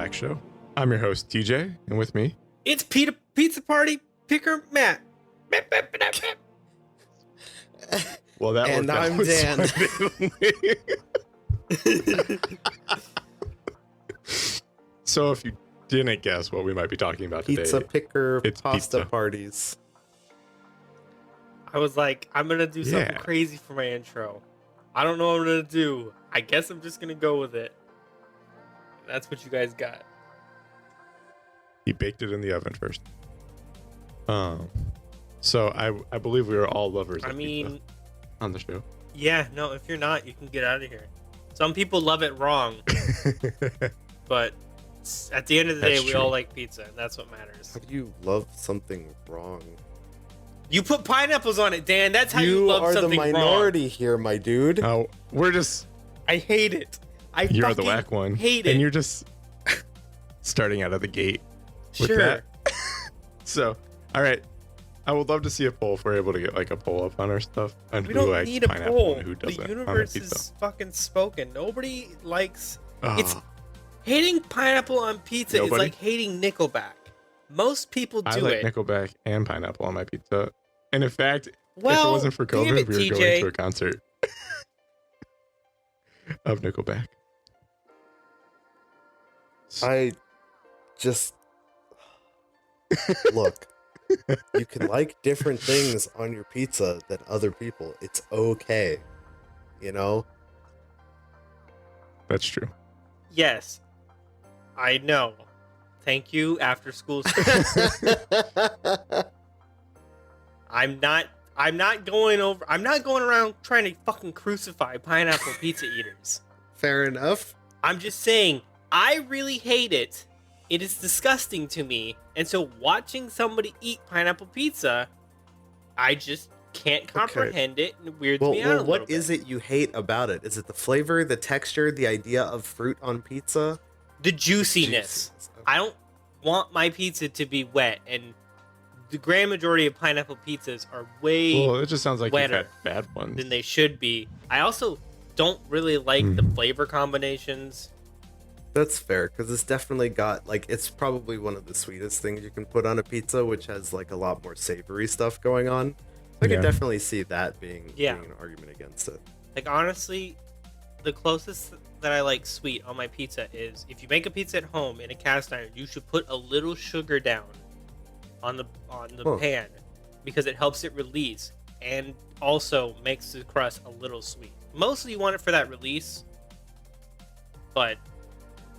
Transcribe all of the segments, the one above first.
WAQ Show. I'm your host, TJ, and with me... It's Pizza Party Picker Matt. Well, that and I'm Dan. So if you didn't guess what we might be talking about today... Pizza Picker it's Pasta pizza. Parties. I was like, I'm going to do something crazy for my intro. I don't know what I'm going to do. I guess I'm just going to go with it. That's what you guys got. He baked it in the oven first. So I believe we are all lovers of pizza on the show. Yeah, no, if you're not, you can get out of here. Some people love it wrong. But at the end of the day, we all like pizza, and that's what matters. How do you love something wrong? You put pineapples on it, Dan. That's how you love something wrong. You are the minority here, my dude. Oh, we're just... I hate it. You're the whack one. Hate it. And you're just starting out of the gate with Sure. that. So, all right. I would love to see a poll if we're able to get like a poll up on our stuff. On We who don't likes need a pineapple poll. and who doesn't The on a universe pizza. is fucking spoken. Nobody likes... Oh, It's hating pineapple on pizza is Nobody? like hating Nickelback. Most people do I like it. Nickelback and pineapple on my pizza. And in fact, if it Well, wasn't for damn COVID, it, we were TJ. going to a concert of Nickelback. I just... Look, you can like different things on your pizza than other people. It's okay. You know? That's true. Yes, I know. Thank you, after school. I'm not going around trying to fucking crucify pineapple pizza eaters. Fair enough. I'm just saying, I really hate it. It is disgusting to me. And so watching somebody eat pineapple pizza, I just can't comprehend it, and it weirds me out a little what bit. is it you hate about it? Is it the flavor, the texture, the idea of fruit on pizza? The juiciness. I don't want my pizza to be wet, and the grand majority of pineapple pizzas are way Well, it just sounds like you've wetter had bad ones. than they should be. I also don't really like the flavor combinations. That's fair, because it's definitely got, like, it's probably one of the sweetest things you can put on a pizza, which has, like, a lot more savory stuff going on. I can definitely see that being an argument against it. Like, honestly, the closest that I like sweet on my pizza is if you make a pizza at home in a cast iron, you should put a little sugar down on the pan, because it helps it release and also makes the crust a little sweet. Mostly you want it for that release, but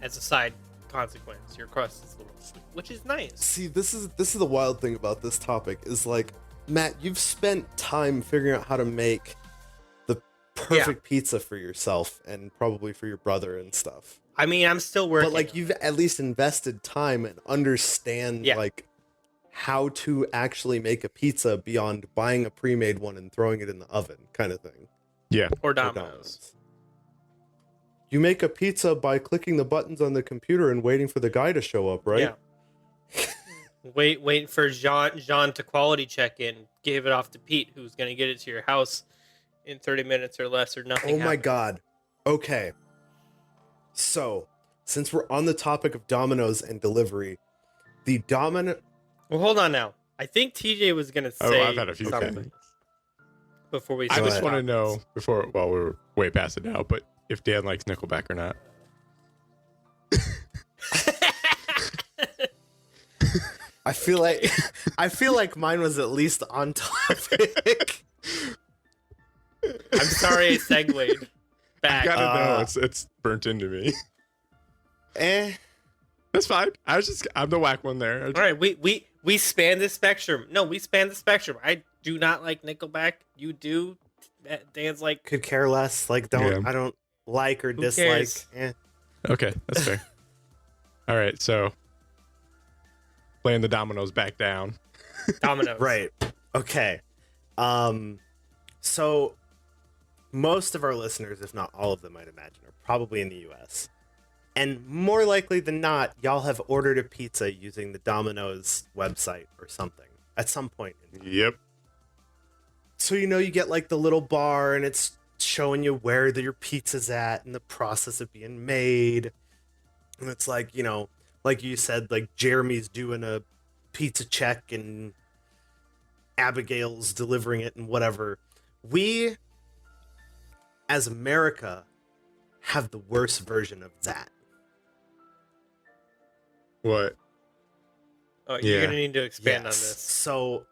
as a side consequence, your crust is a little sweet, which is nice. See, this is the wild thing about this topic is, like, Matt, you've spent time figuring out how to make the perfect pizza for yourself and probably for your brother and stuff. I mean, I'm still working. But, like, you've at least invested time and understand, like, how to actually make a pizza beyond buying a pre-made one and throwing it in the oven kind of thing. Yeah. Or Domino's. You make a pizza by clicking the buttons on the computer and waiting for the guy to show up, right? Yeah. Wait for Jean to quality check in, give it off to Pete, who's going to get it to your house in 30 minutes or less, or nothing. Oh my God. Okay. So, since we're on the topic of Domino's and delivery, the Well, hold on now. I think TJ was going to say I've had a few something things. before we I start. just want to know we're way past it now, but if Dan likes Nickelback or not. I feel like mine was at least on topic. I'm sorry I segued back. I gotta know, it's burnt into me. That's fine. I'm the whack one there. All right, we span the spectrum. No, we span the spectrum. I do not like Nickelback. You do. Dan's like, could care less. Like, I don't like or dislike. Okay, that's fair. All right, so laying the dominoes back down. Dominoes. Right. Okay. So most of our listeners, if not all of them, I'd imagine, are probably in the US. And more likely than not, y'all have ordered a pizza using the Domino's website or something at some point. Yep. So, you get like the little bar and it's showing you where your pizza's at and the process of being made. And it's like, like you said, like Jeremy's doing a pizza check and Abigail's delivering it and whatever. We, as America, have the worst version of that. What? Oh, you're Yeah. gonna need to expand on Yes. this. So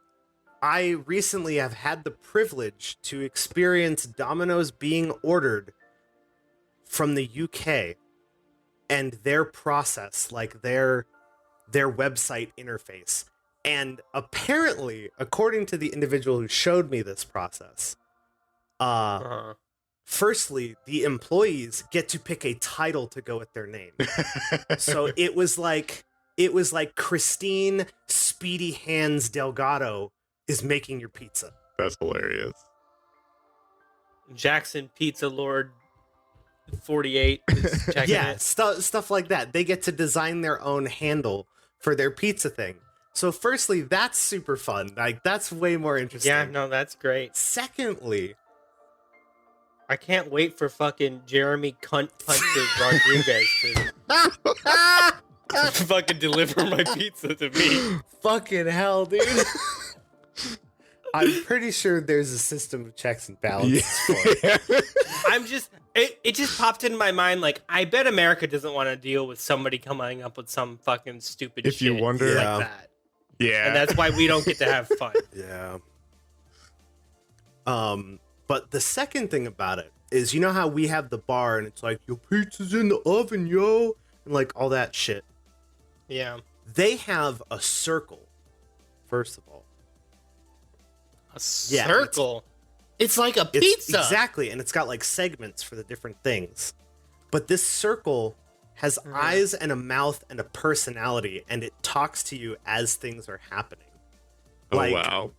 I recently have had the privilege to experience Domino's being ordered from the UK and their process, like their website interface. And apparently, according to the individual who showed me this process, firstly, the employees get to pick a title to go with their name. So it was like Christine Speedy Hands Delgado is making your pizza. That's hilarious. Jackson Pizza Lord 48 is checking Yeah, it. stuff like that. They get to design their own handle for their pizza thing. So firstly, that's super fun. Like, that's way more interesting. Yeah, no, that's great. Secondly, I can't wait for fucking Jeremy Cunt Puncher Rodriguez to fucking deliver my pizza to me. fucking hell, dude. I'm pretty sure there's a system of checks and balances for it. I'm just it just popped into my mind like I bet America doesn't want to deal with somebody coming up with some fucking stupid If shit you wonder- like Yeah. that. Yeah. And that's why we don't get to have fun. Yeah. But the second thing about it is, you know how we have the bar and it's like, your pizza's in the oven, yo, and like all that shit. Yeah. They have a circle, first of all. A Yeah, circle. It's like a It's pizza. exactly, and it's got like segments for the different things. But this circle has eyes and a mouth and a personality, and it talks to you as things are happening. Oh, Like, wow.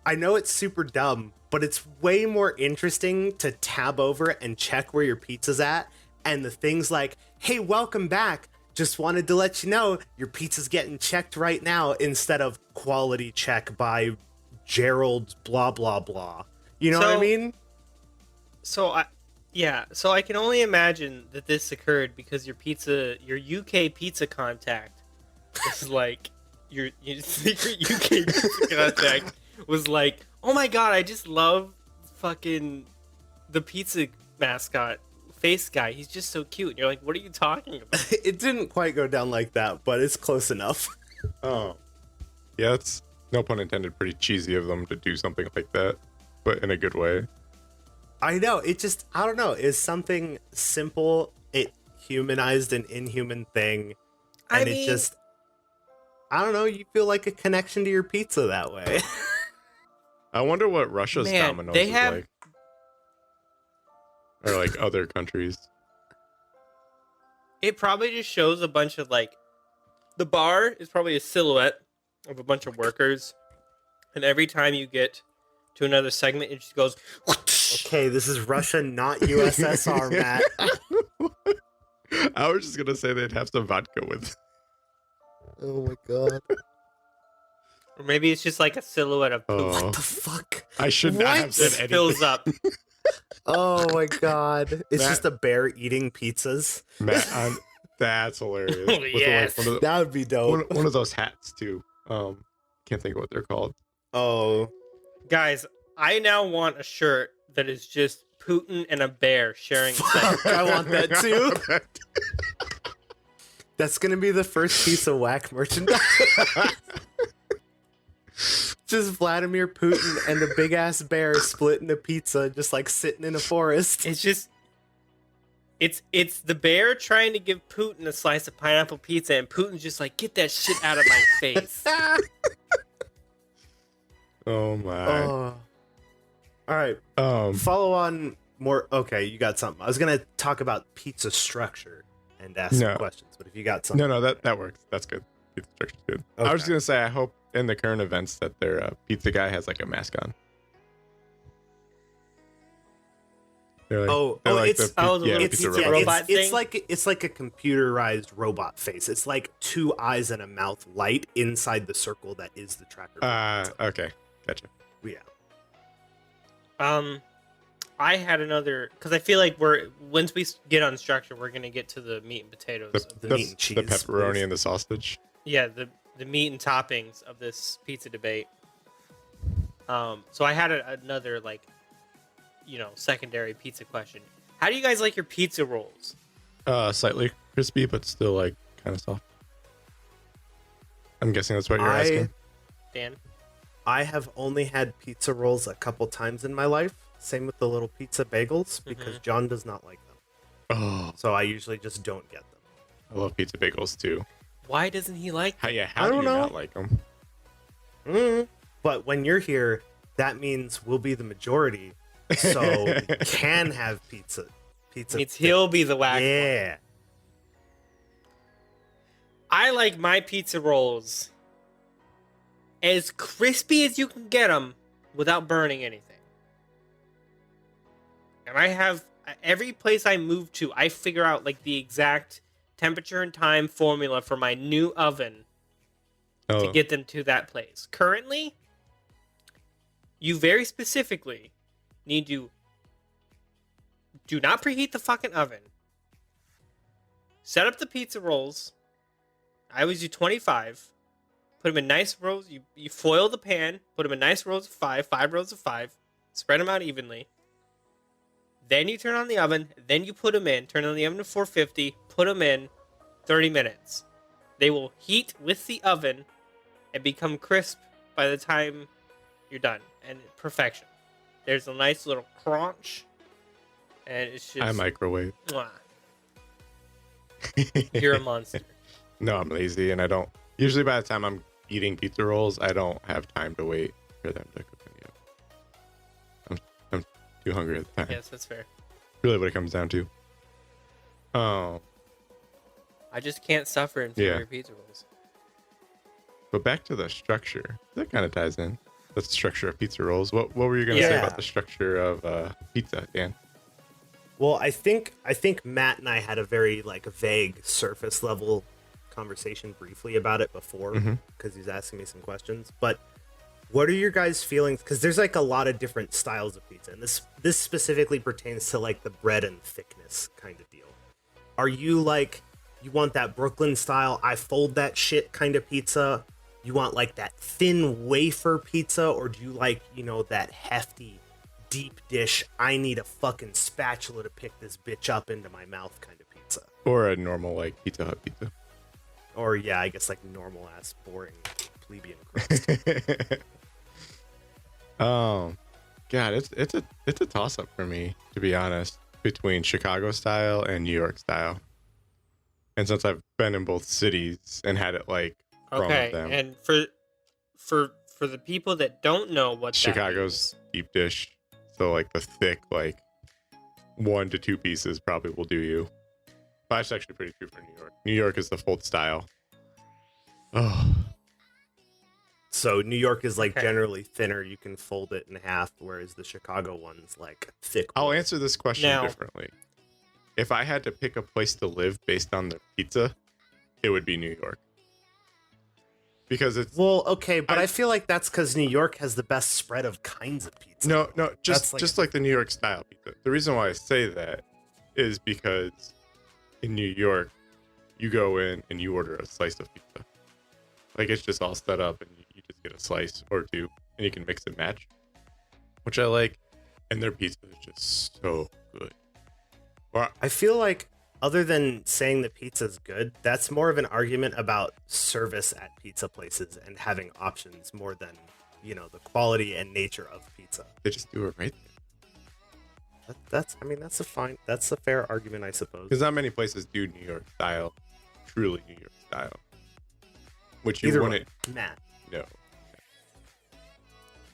I know it's super dumb, but it's way more interesting to tab over and check where your pizza's at, and the things like, hey, welcome back. Just wanted to let you know your pizza's getting checked right now, instead of quality check by Gerald blah blah blah. You know what I So- mean? So I can only imagine that this occurred because your UK pizza contact was like your secret UK pizza contact was like, oh my god, I just love fucking the pizza mascot face guy. He's just so cute. And you're like, what are you talking about? It didn't quite go down like that, but it's close enough. Oh. Yeah, it's, no pun intended, pretty cheesy of them to do something like that, but in a good way. I know, it just, I don't know, is something simple. It humanized an inhuman thing. And it just, I don't know, you feel like a connection to your pizza that way. I wonder what Russia's Man, Domino's they is have- like. Or like other countries. It probably just shows a bunch of like, the bar is probably a silhouette of a bunch of workers, and every time you get to another segment, it just goes. Okay, this is Russia, not USSR, Matt. I was just gonna say they'd have some vodka with. Oh my god. Or maybe it's just like a silhouette of poop. Oh, What the fuck? I should not What? have That said anything. fills up. Oh my god. It's Matt- just a bear eating pizzas. Matt, that's hilarious. Oh, With yes. one, of That would be dope. one of those hats too. Can't think of what they're called. Oh. Guys, I now want a shirt that is just Putin and a bear sharing. Fuck, I want that too. That's gonna be the first piece of WAQ merchandise. Just Vladimir Putin and a big ass bear splitting a pizza, just like sitting in a forest. It's just, it's the bear trying to give Putin a slice of pineapple pizza, and Putin's just like, get that shit out of my face. Oh my. Oh. All right, follow on more. Okay, you got something. I was gonna talk about pizza structure and ask some No. questions, but if you got something, No, that works. That's good. Pizza structure's good. I was just Okay. gonna say, I hope in the current events that their pizza guy has like a mask on. They're like- Oh, they're oh, like it's- the oh, the little it's, pizza pizza yeah, robot. robot it's thing? it's like a computerized robot face. It's like two eyes and a mouth light inside the circle that is the tracker. Okay, gotcha. Yeah. I had another because I feel like once we get on structure, we're gonna get to the meat and potatoes. The, The meat and cheese, the pepperoni please. and the sausage. Yeah, the meat and toppings of this pizza debate. So I had another like, secondary pizza question. How do you guys like your pizza rolls? Slightly crispy, but still like kind of soft. I'm guessing that's what you're asking. Dan? I have only had pizza rolls a couple times in my life. Same with the little pizza bagels because John does not like them. Oh, So I usually just don't get them. I love pizza bagels too. Why doesn't he like them? How do you not like them? But when you're here, that means we'll be the majority. So we can have pizza. Means he'll be the WAQ. Yeah. I like my pizza rolls as crispy as you can get them without burning anything. And I have every place I move to, I figure out like the exact temperature and time formula for my new oven to get them to that place. Currently, you very specifically need to do not preheat the fucking oven. Set up the pizza rolls. I always do 25. Put them in nice rows. You foil the pan. Put them in nice rows of 5 rows of 5. Spread them out evenly. Then you turn on the oven. Then you put them in. Turn on the oven to 450. Put them in 30 minutes. They will heat with the oven and become crisp by the time you're done. And perfection. There's a nice little crunch. And it's just... I microwave. Mwah. You're a monster. No, I'm lazy and I don't. Usually by the time I'm eating pizza rolls, I don't have time to wait for them to cook in the oven. I'm too hungry at the time. Yes, that's fair. Really what it comes down to. Oh. I just can't suffer in your pizza rolls. But back to the structure. That kind of ties in. That's the structure of pizza rolls. What were you going to say about the structure of pizza, Dan? Well, I think Matt and I had a very like vague surface level conversation briefly about it before because he's asking me some questions. But what are your guys' feelings? Because there's like a lot of different styles of pizza, and this specifically pertains to like the bread and thickness kind of deal. Are you like you want that Brooklyn style? I fold that shit kind of pizza. You want like that thin wafer pizza, or do you like that hefty deep dish? I need a fucking spatula to pick this bitch up into my mouth kind of pizza. Or a normal like Pizza Hut pizza. Or I guess like normal ass boring plebeian crust. Oh, God, it's a toss up for me, to be honest, between Chicago style and New York style. And since I've been in both cities and had it like from them, and for the people that don't know what Chicago's deep dish, so like the thick like 1 to 2 pieces probably will do you. But that's actually pretty true for New York. New York is the fold style. Oh. So New York is like generally thinner. You can fold it in half, whereas the Chicago one's like thick. I'll answer this question differently. If I had to pick a place to live based on the pizza, it would be New York. Because it's but I feel like that's because New York has the best spread of kinds of pizza. No, just like the New York style pizza. The reason why I say that is because in New York, you go in and you order a slice of pizza. Like it's just all set up and you just get a slice or two and you can mix and match, which I like. And their pizza is just so good. I feel like other than saying the pizza's good, that's more of an argument about service at pizza places and having options more than, the quality and nature of pizza. They just do it right there. That's a fair argument, I suppose. Because not many places do New York style, truly New York style. Which you Either wouldn't. Matt. No.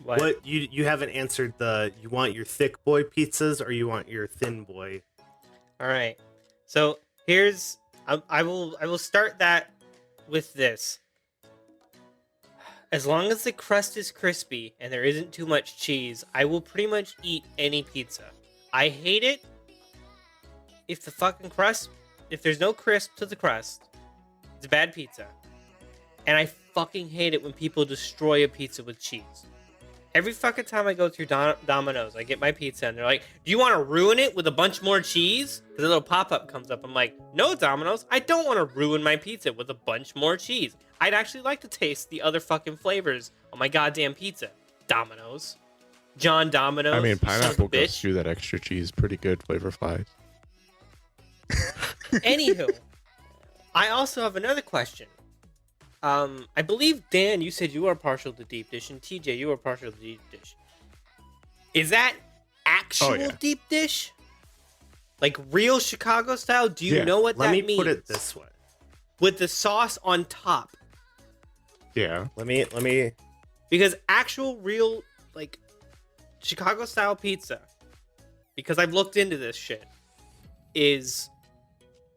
What you haven't answered you want your thick boy pizzas or you want your thin boy? All right. So I will start that with this. As long as the crust is crispy and there isn't too much cheese, I will pretty much eat any pizza. I hate it if there's no crisp to the crust, it's bad pizza. And I fucking hate it when people destroy a pizza with cheese. Every fucking time I go through Domino's, I get my pizza, and they're like, "Do you want to ruin it with a bunch more cheese?" Because a little pop-up comes up. I'm like, "No, Domino's, I don't want to ruin my pizza with a bunch more cheese. I'd actually like to taste the other fucking flavors on my goddamn pizza." Domino's, John Domino's. I mean, you son of a pineapple goes bitch. through that extra cheese pretty good. Flavor Flies. Anywho, I also have another question. I believe, Dan, you said you are partial to deep dish, and TJ, you are partial to deep dish. Is that actual deep dish? Like real Chicago style? Do you know what that means? Let me put it this way. With the sauce on top. Yeah. Let me Because actual real, like, Chicago style pizza, because I've looked into this shit, is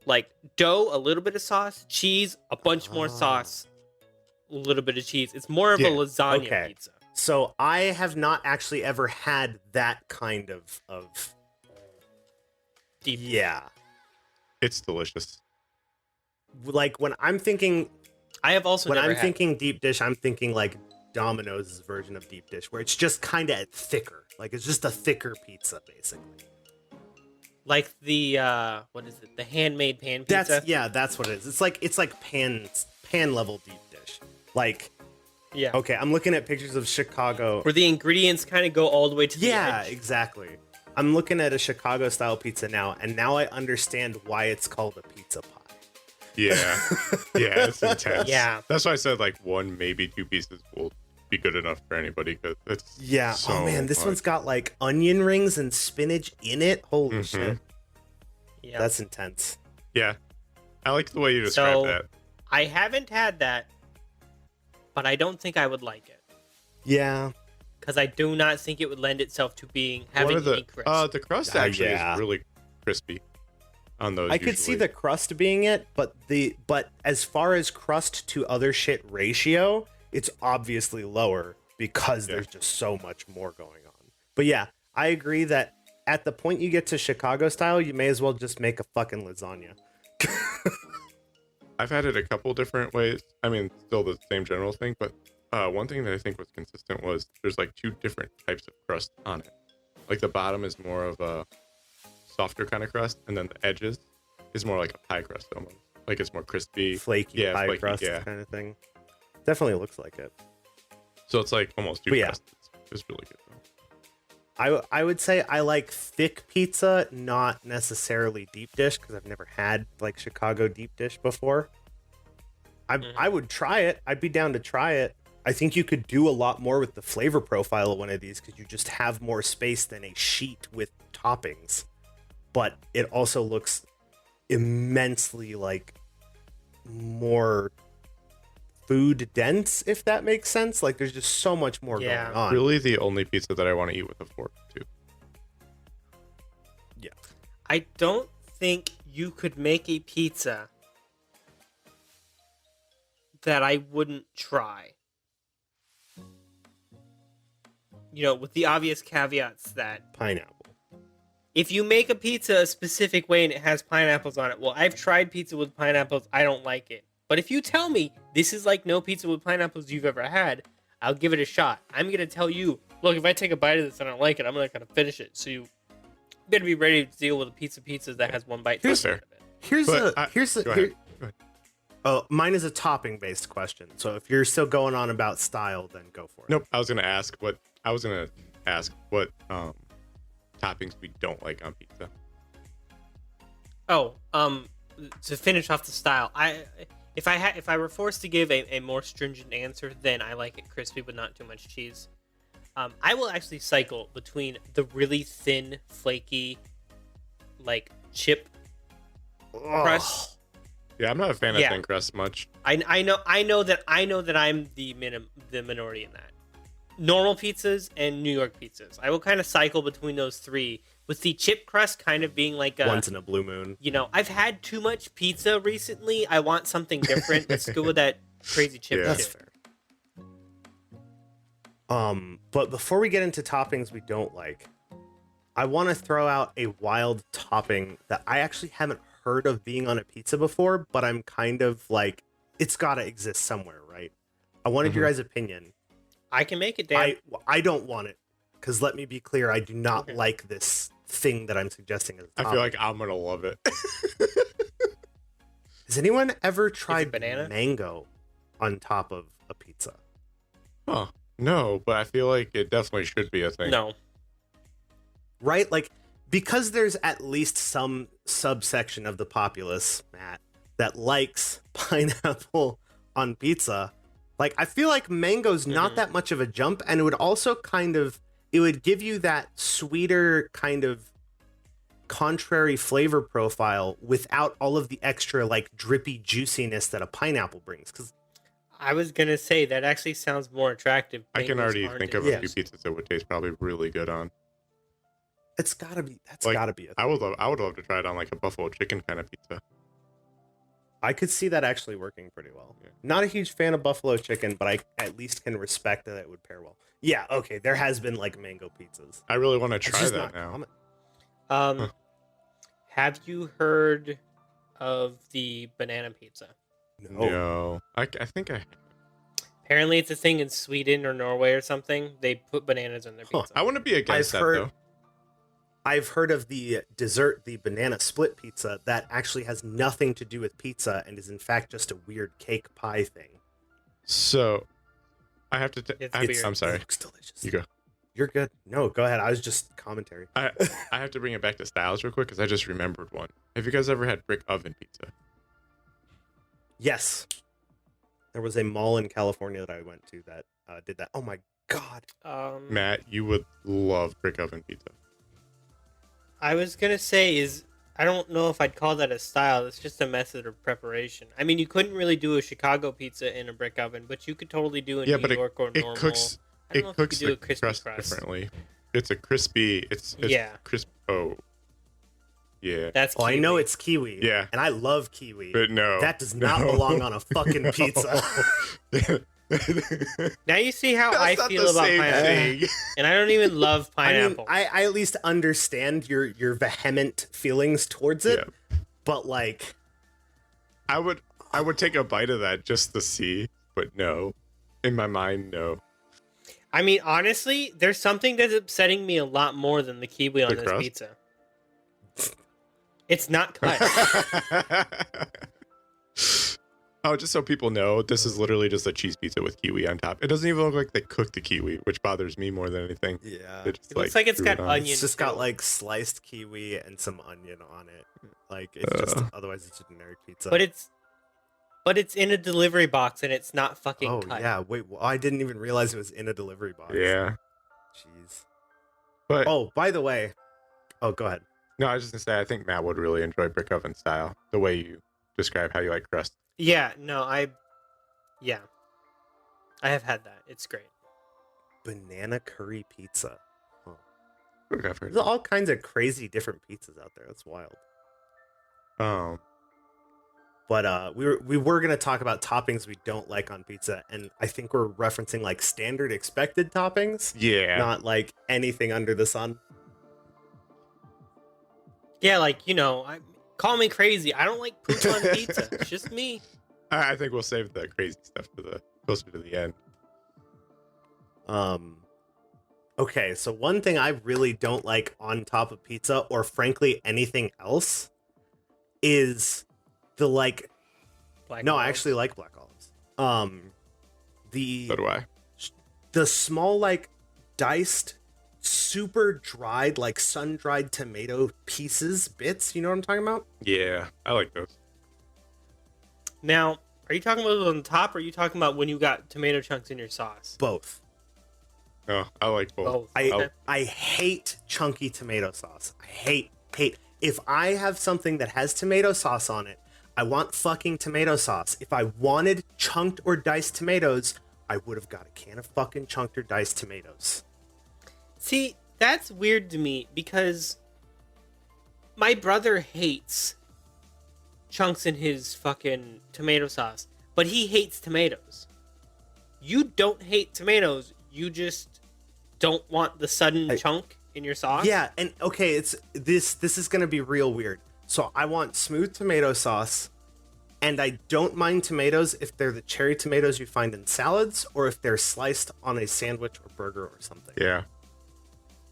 like dough, a little bit of sauce, cheese, a bunch more sauce, a little bit of cheese. It's more of a lasagna pizza. So I have not actually ever had that kind of Deep. yeah. It's delicious. Like when I'm thinking I have also never had thinking deep dish, I'm thinking like Domino's version of deep dish, where it's just kind of thicker. Like it's just a thicker pizza, basically. like the what is it? The handmade pan pizza. That's what it is. It's like pan level deep dish. Like Yeah. okay, I'm looking at pictures of Chicago. Where the ingredients kind of go all the way to the edge. Exactly. I'm looking at a Chicago style pizza now, and now I understand why it's called a pizza pie. Yeah. Yeah, it's intense. Yeah. That's why I said like one, maybe two pieces will be good enough for anybody because it's so oh man, this much. one's got like onion rings and spinach in it. Holy shit. Yeah. That's intense. Yeah. I like the way you describe that. I haven't had that, but I don't think I would like it. Yeah. Because I do not think it would lend itself to having any crisp. The crust actually is really crispy on those. I could see the crust being it, but as far as crust to other shit ratio, it's obviously lower because there's just so much more going on. But yeah, I agree that at the point you get to Chicago style, you may as well just make a fucking lasagna. I've had it a couple different ways. I mean, still the same general thing, but one thing that I think was consistent was there's like two different types of crust on it. Like the bottom is more of a softer kind of crust, and then the edges is more like a pie crust almost. Like it's more crispy, Flaky pie crust kind of thing. Definitely looks like it. So it's like almost two crusts. It's really good though. I would say I like thick pizza, not necessarily deep dish, because I've never had like Chicago deep dish before. I would try it. I'd be down to try it. I think you could do a lot more with the flavor profile of one of these because you just have more space than a sheet with toppings. But it also looks immensely like more food dense, if that makes sense. Like there's just so much more going on. Really the only pizza that I want to eat with a fork too. Yeah. I don't think you could make a pizza that I wouldn't try. You know, with the obvious caveats that pineapple. If you make a pizza a specific way and it has pineapples on it, well, I've tried pizza with pineapples. I don't like it. But if you tell me this is like no pizza with pineapples you've ever had, I'll give it a shot. I'm going to tell you, look, if I take a bite of this and I don't like it, I'm not going to finish it. So you better be ready to deal with a pizza that has one bite. Mine is a topping based question. So if you're still going on about style, then go for it. Nope. I was going to ask what toppings we don't like on pizza. To finish off the style, if I were forced to give a more stringent answer, then I like it crispy but not too much cheese. I will actually cycle between the really thin, flaky, like chip crust. Yeah, I'm not a fan of thin crust much. I know that I'm the minority in that. Normal pizzas and New York pizzas. I will kind of cycle between those three, with the chip crust kind of being like once in a blue moon. You know, I've had too much pizza recently. I want something different. Let's go with that crazy chip. That's fair. But before we get into toppings we don't like, I want to throw out a wild topping that I actually haven't heard of being on a pizza before, but I'm kind of like, it's got to exist somewhere, right? I wanted your guys' opinion. I can make it, Dan. I don't want it, because let me be clear, I do not Okay. like this thing that I'm suggesting as a I topping. feel like I'm gonna love it. Has anyone ever tried banana? mango on top of a pizza? Huh. No, but I feel like it definitely should be a thing. No. Right? Like, because there's at least some subsection of the populace, Matt, that likes pineapple on pizza, like, I feel like mango's not that much of a jump, and it would also it would give you that sweeter kind of contrary flavor profile without all of the extra, like, drippy juiciness that a pineapple brings. Because I was gonna say that actually sounds more attractive. I can Mangoes already aren't think in of it. a few pizzas that would taste probably really good on. that's gotta be Like, a thing. I would love to try it on like a buffalo chicken kind of pizza. I could see that actually working pretty well. Yeah. Not a huge fan of buffalo chicken, but I at least can respect that it would pair well. Yeah, okay, there has been like mango pizzas. I really want to It's try just that not now. common. Have you heard of the banana pizza? No, I think I Apparently, it's a thing in Sweden or Norway or something. They put bananas in their Huh. pizza. I wouldn't be against I've that heard- though. I've heard of the dessert, the banana split pizza, that actually has nothing to do with pizza and is in fact just a weird cake pie thing. So I have to. It's I'm weird. sorry. It looks delicious. You go. You're good. No, go ahead. I was just commentary. I have to bring it back to styles real quick because I just remembered one. Have you guys ever had brick oven pizza? Yes. There was a mall in California that I went to that did that. Oh my god. Matt, you would love brick oven pizza. I was gonna say I don't know if I'd call that a style. It's just a method of preparation. I mean, you couldn't really do a Chicago pizza in a brick oven, but you could totally do a Yeah, New but York or it normal. cooks. I don't It know if cooks you could do the a crispy crust crust. differently. It's a crispy. It's Yeah. crisp. Oh, yeah. That's Oh, I know kiwi. it's kiwi. Yeah. And I love kiwi. But no, That does not no. belong on a fucking pizza. Now you see how That's I not feel the about same pineapple, thing. and I don't even love pineapple. I mean, I at least understand your vehement feelings towards it, Yeah. but like, I would take a bite of that just to see, but no. In my mind, no. I mean, honestly, there's something that's upsetting me a lot more than the kiwi on The this crust? pizza. It's not cut. Oh, just so people know, this is literally just a cheese pizza with kiwi on top. It doesn't even look like they cooked the kiwi, which bothers me more than anything. yeah, They just, It looks like it's threw got it on. onion. it's just got too. like sliced kiwi and some onion on it. Like it's just otherwise it's a generic pizza. But it's in a delivery box and it's not fucking oh cut. yeah, wait, I didn't even realize it was in a delivery box. Yeah. Jeez. But Oh, by the way, oh, go ahead. no, I was just gonna say I think Matt would really enjoy brick oven style, the way you describe how you like crust. Yeah, no, I have had that. It's great. Banana curry pizza. Look, I've heard There's all kinds of crazy different pizzas out there. That's wild. But we were gonna talk about toppings we don't like on pizza, and I think we're referencing like standard expected toppings, yeah. not like anything under the sun. Yeah, like, call me crazy. I don't like poop on pizza. It's just me. I think we'll save the crazy stuff for the closer to the end. Okay, so one thing I really don't like on top of pizza, or frankly anything else, is the like. Black No, I olives. actually like black olives. So do I. The small like diced, super dried, like sun dried tomato bits. You know what I'm talking about? Yeah, I like those. Now, are you talking about those on top, or are you talking about when you got tomato chunks in your sauce? Both. No, I like both. Both. I hate chunky tomato sauce. I hate. If I have something that has tomato sauce on it, I want fucking tomato sauce. If I wanted chunked or diced tomatoes, I would have got a can of fucking chunked or diced tomatoes. See, that's weird to me because my brother hates chunks in his fucking tomato sauce, but he hates tomatoes. You don't hate tomatoes, you just don't want the sudden chunk in your sauce? Yeah, and okay, it's this is gonna be real weird. So I want smooth tomato sauce, And I don't mind tomatoes if they're the cherry tomatoes you find in salads or if they're sliced on a sandwich or burger or something. Yeah.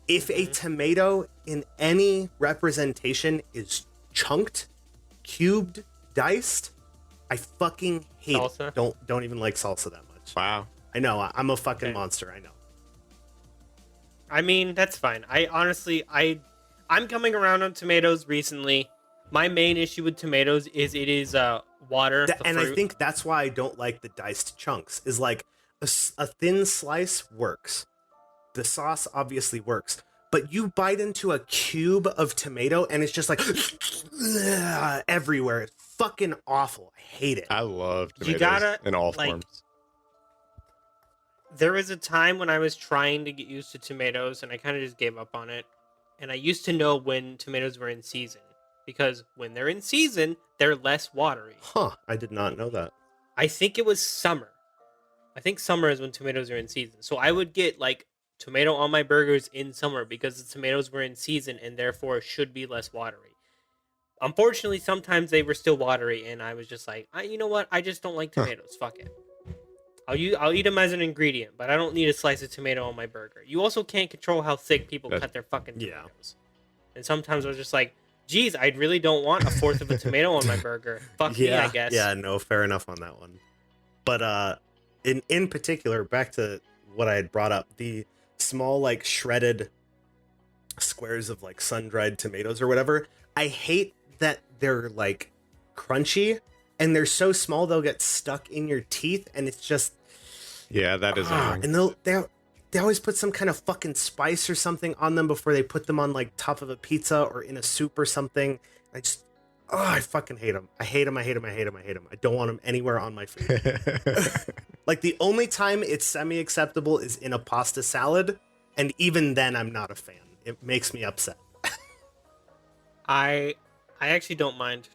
If a tomato in any representation is chunked, cubed, diced, I fucking hate Salsa? it. Don't even like salsa that much. Wow. I know, I'm a fucking monster, I know. I mean, that's fine. I'm coming around on tomatoes recently. My main issue with tomatoes is it is water. And I think that's why I don't like the diced chunks. Is like a thin slice works. The sauce obviously works, but you bite into a cube of tomato and it's just like everywhere. It's fucking awful. I hate it. I love tomatoes You gotta, in all like, forms. There was a time when I was trying to get used to tomatoes and I kind of just gave up on it. And I used to know when tomatoes were in season, because when they're in season, they're less watery. Huh, I did not know that. I think it was summer. I think summer is when tomatoes are in season. So I would get like tomato on my burgers in summer because the tomatoes were in season and therefore should be less watery. Unfortunately, sometimes they were still watery and I was just like, you know what? I just don't like tomatoes. Fuck it. I'll eat them as an ingredient, but I don't need a slice of tomato on my burger. You also can't control how thick people cut their fucking tomatoes. And sometimes I was just like, geez, I really don't want a fourth of a tomato on my burger. Fuck me, I guess. Yeah, no, fair enough on that one. But in particular, back to what I had brought up, the small like shredded squares of like sun-dried tomatoes or whatever, I hate that they're like crunchy and they're so small they'll get stuck in your teeth and it's just that is annoying. and they always put some kind of fucking spice or something on them before they put them on like top of a pizza or in a soup or something. I fucking hate them. I hate them. I don't want them anywhere on my food. Like the only time it's semi-acceptable is in a pasta salad, and even then I'm not a fan. It makes me upset. I actually don't mind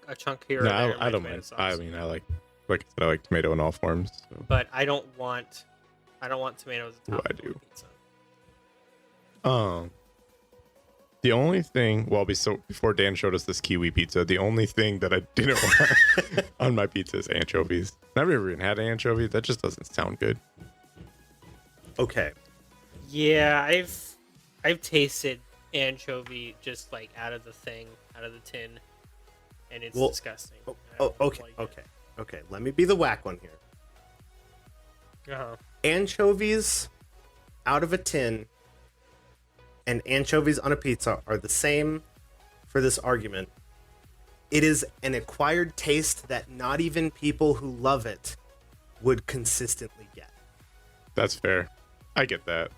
a chunk here or No, there. I don't mind. I mean, I like I said, I like tomato in all forms. So. But I don't want tomatoes on top of my pizza. The only thing, before Dan showed us this kiwi pizza, the only thing that I didn't want on my pizza is anchovies. I've never even had anchovy. That just doesn't sound good. Okay. Yeah, I've tasted anchovy just like out of the tin, and it's disgusting. Okay. Let me be the whack one here. Anchovies out of a tin and anchovies on a pizza are the same for this argument. It is an acquired taste that not even people who love it would consistently get. That's fair. I get that.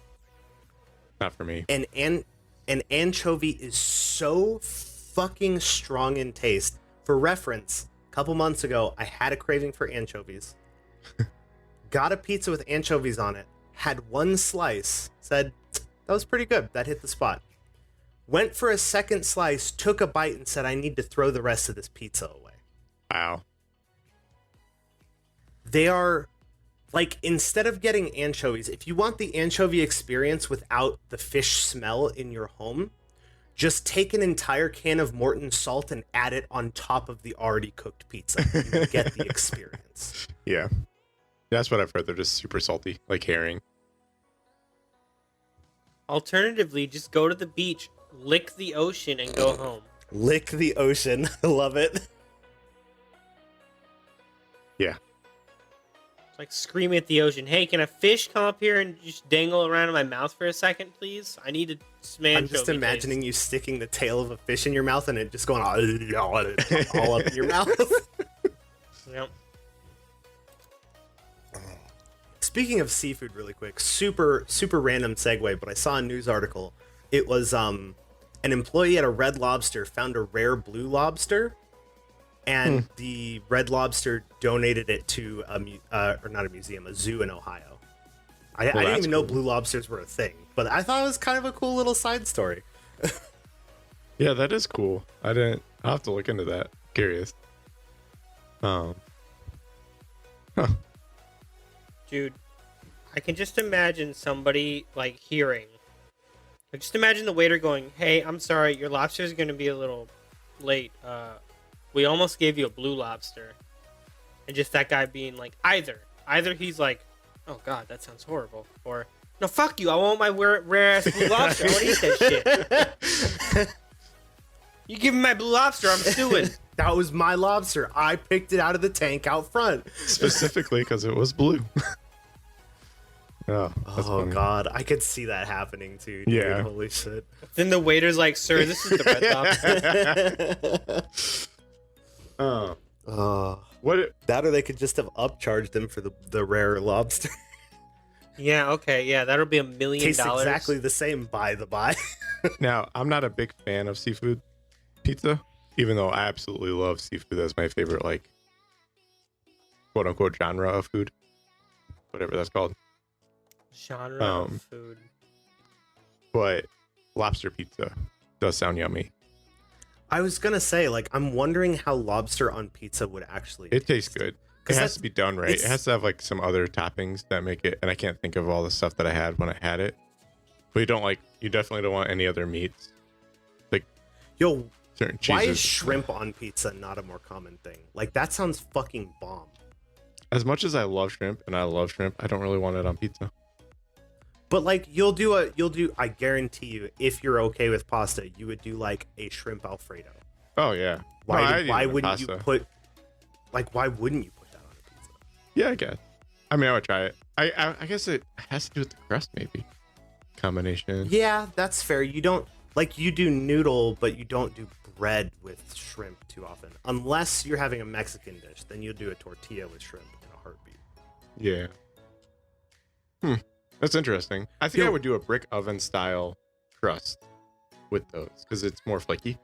Not for me. An anchovy is so fucking strong in taste. For reference, a couple months ago, I had a craving for anchovies. Got a pizza with anchovies on it. Had one slice. Said, that was pretty good. That hit the spot. Went for a second slice, took a bite, and said, I need to throw the rest of this pizza away. Wow. They are, like, instead of getting anchovies, if you want the anchovy experience without the fish smell in your home, just take an entire can of Morton salt and add it on top of the already cooked pizza. You will get the experience. Yeah. That's what I've heard. They're just super salty, like herring. Alternatively, just go to the beach, lick the ocean, and go home. Lick the ocean. I love it. Yeah. It's like screaming at the ocean, hey, can a fish come up here and just dangle around in my mouth for a second, please? I need to smash. I'm just imagining you sticking the tail of a fish in your mouth and it just going all up in your mouth. Yep. Speaking of seafood really quick, super random segue, but I saw a news article. It was an employee at a Red Lobster found a rare blue lobster, and the Red Lobster donated it to a zoo in Ohio. I didn't even know blue lobsters were a thing, but I thought it was kind of a cool little side story. Yeah, that is cool. I'll have to look into that. Curious. Dude, I can just imagine somebody like hearing. Just imagine the waiter going, "Hey, I'm sorry, your lobster is going to be a little late. we almost gave you a blue lobster, and just that guy being like, either he's like, oh god, that sounds horrible, or no, fuck you, I want my rare ass blue lobster, I want to eat that shit. You give me my blue lobster, I'm stewing. That was my lobster. I picked it out of the tank out front. Specifically because it was blue. Oh, that's funny. God, I could see that happening too. Dude. Yeah. Holy shit. Then the waiter's like, sir, this is the red lobster. What? That or they could just have upcharged him for the rare lobster. Yeah, okay, yeah, that'll be $1 million. Tastes exactly the same, by the by. Now, I'm not a big fan of seafood pizza, even though I absolutely love seafood. That's my favorite, like, quote unquote genre of food, whatever that's called. Genre of food. But lobster pizza does sound yummy. I was gonna say, like, I'm wondering how lobster on pizza would actually It tastes good. It has to be done right. It it's- has to have like some other toppings that make it, and I can't think of all the stuff that I had when I had it. But you definitely don't want any other meats, like Yo, certain why cheeses. is shrimp on pizza not a more common thing? Like, that sounds fucking bomb. As much as I love shrimp, I don't really want it on pizza. But like, I guarantee you, if you're okay with pasta, you would do like a shrimp Alfredo. Oh yeah. Why wouldn't you put that on a pizza? Yeah, I guess. I mean, I would try it. I guess it has to do with the crust, maybe. Combination. Yeah, that's fair. You do noodle, but you don't do bread with shrimp too often. Unless you're having a Mexican dish, then you'll do a tortilla with shrimp in a heartbeat. Yeah. That's interesting. I think I would do a brick oven style crust with those because it's more flaky.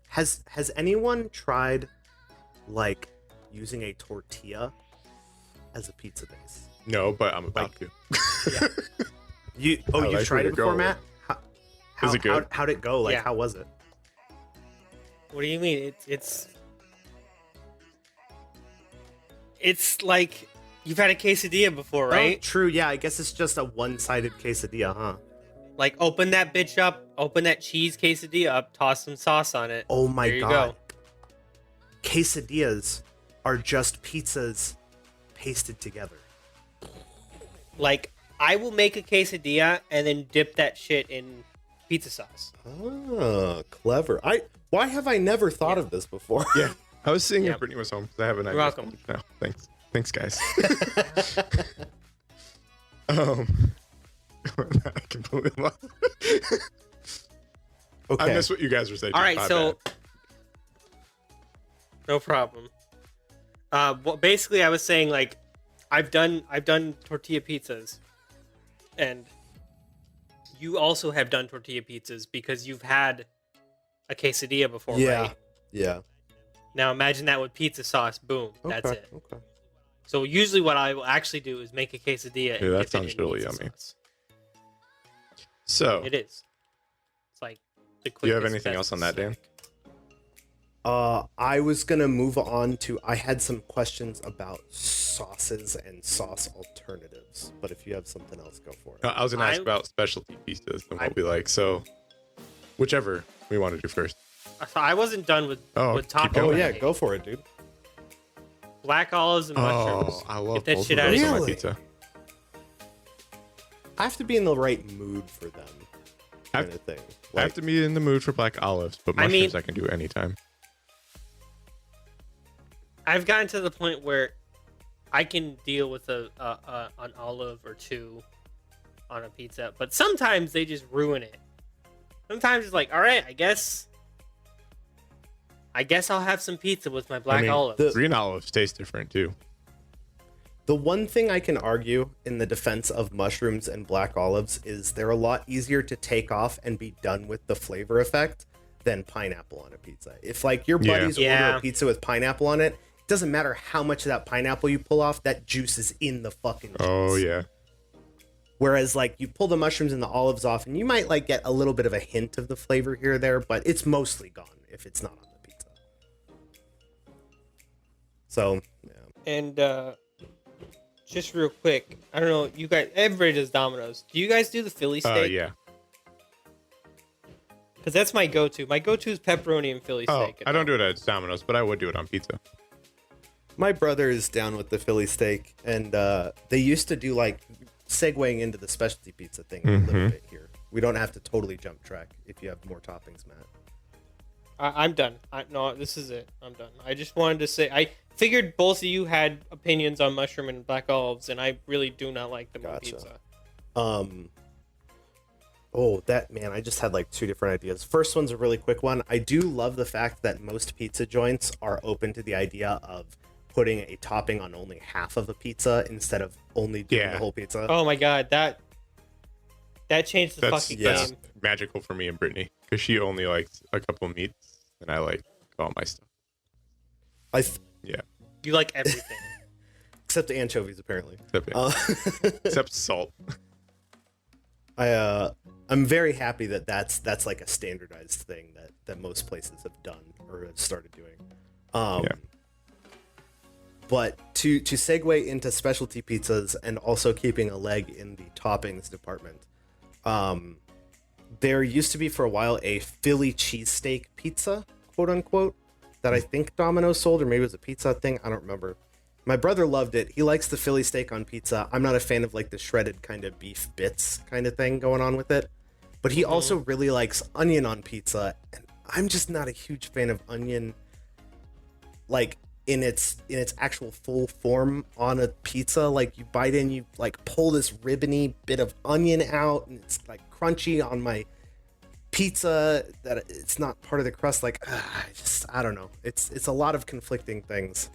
Has anyone tried like using a tortilla as a pizza base? No, but I'm about to. You like tried where it before, you're Matt? Is it good? How'd it go? Like, Yeah. how was it? What do you mean? It's like you've had a quesadilla before, right? Oh, true. Yeah, I guess it's just a one-sided quesadilla, huh? Like, open that bitch up, open that cheese quesadilla up, toss some sauce on it. Oh my There you god. go. Quesadillas are just pizzas pasted together. Like, I will make a quesadilla and then dip that shit in pizza sauce. Oh, clever. Why have I never thought of this before? Yeah. I was seeing Yeah. if Brittany was home because I have an idea. You're welcome. No, thanks, guys. I completely lost. Okay. I missed what you guys were saying. All right, My so bad. no problem. Well, basically, I was saying, like, I've done tortilla pizzas, and you also have done tortilla pizzas because you've had a quesadilla before, right? Yeah. Now imagine that with pizza sauce. Boom, that's Okay, it. Okay. So usually, what I will actually do is make a quesadilla. And that dip it sounds in really pizza yummy. sauce. So, It is. It's like the quickest. do you have anything best else on that, Dan? snack. I was gonna move on to. I had some questions about sauces and sauce alternatives, but if you have something else, go for it. I was going to ask I- about specialty pizzas and what we like. So, whichever we want to do first. So I wasn't done with Keep toppings. going. Oh yeah, go for it, dude. Black olives and mushrooms. Oh, I love Get that both shit of out of those here. on my Really? pizza. I have to be in the right mood for them, I- kind of thing. I have to be in the mood for black olives, but I mean- mushrooms I can do anytime. I've gotten to the point where I can deal with an olive or two on a pizza, but sometimes they just ruin it. Sometimes it's like, all right, I guess I'll have some pizza with my black olives. the- Green olives taste different too. The one thing I can argue in the defense of mushrooms and black olives is they're a lot easier to take off and be done with the flavor effect than pineapple on a pizza. If like your buddies order Yeah. a pizza with pineapple on it, it doesn't matter how much of that pineapple you pull off, that juice is in the fucking cheese. Oh yeah. Whereas like you pull the mushrooms and the olives off and you might like get a little bit of a hint of the flavor here or there, but it's mostly gone if it's not on the pizza. So, yeah. And just real quick, I don't know, you guys, everybody does Domino's. Do you guys do the Philly steak? Yeah. Because that's my go-to. My go-to is pepperoni and Philly Oh, steak. I don't do it at Domino's, but I would do it on pizza. My brother is down with the Philly steak, and they used to do like segueing into the specialty pizza thing a little bit here. We don't have to totally jump track if you have more toppings, Matt. I'm done. No, this is it. I'm done. I just wanted to say, I figured both of you had opinions on mushroom and black olives, and I really do not like them on pizza. Oh, that man, I just had like two different ideas. First one's a really quick one. I do love the fact that most pizza joints are open to the idea of putting a topping on only half of a pizza instead of only doing the whole pizza. Oh my god, that changed the fucking that's game. magical for me and Brittany, because she only likes a couple of meats, and I like all my stuff. Yeah. You like everything. Except anchovies, apparently. Except salt. I'm very happy that that's like a standardized thing that most places have done or have started doing. But to segue into specialty pizzas and also keeping a leg in the toppings department, there used to be for a while a Philly cheesesteak pizza, quote unquote, that I think Domino's sold, or maybe it was a Pizza thing. I don't remember. My brother loved it. He likes the Philly steak on pizza. I'm not a fan of like the shredded kind of beef bits kind of thing going on with it. But he also really likes onion on pizza. And I'm just not a huge fan of onion like in its actual full form on a pizza. Like you bite in, you like pull this ribbony bit of onion out, and it's like crunchy on my pizza that it's not part of the crust. Like I don't know. It's a lot of conflicting things.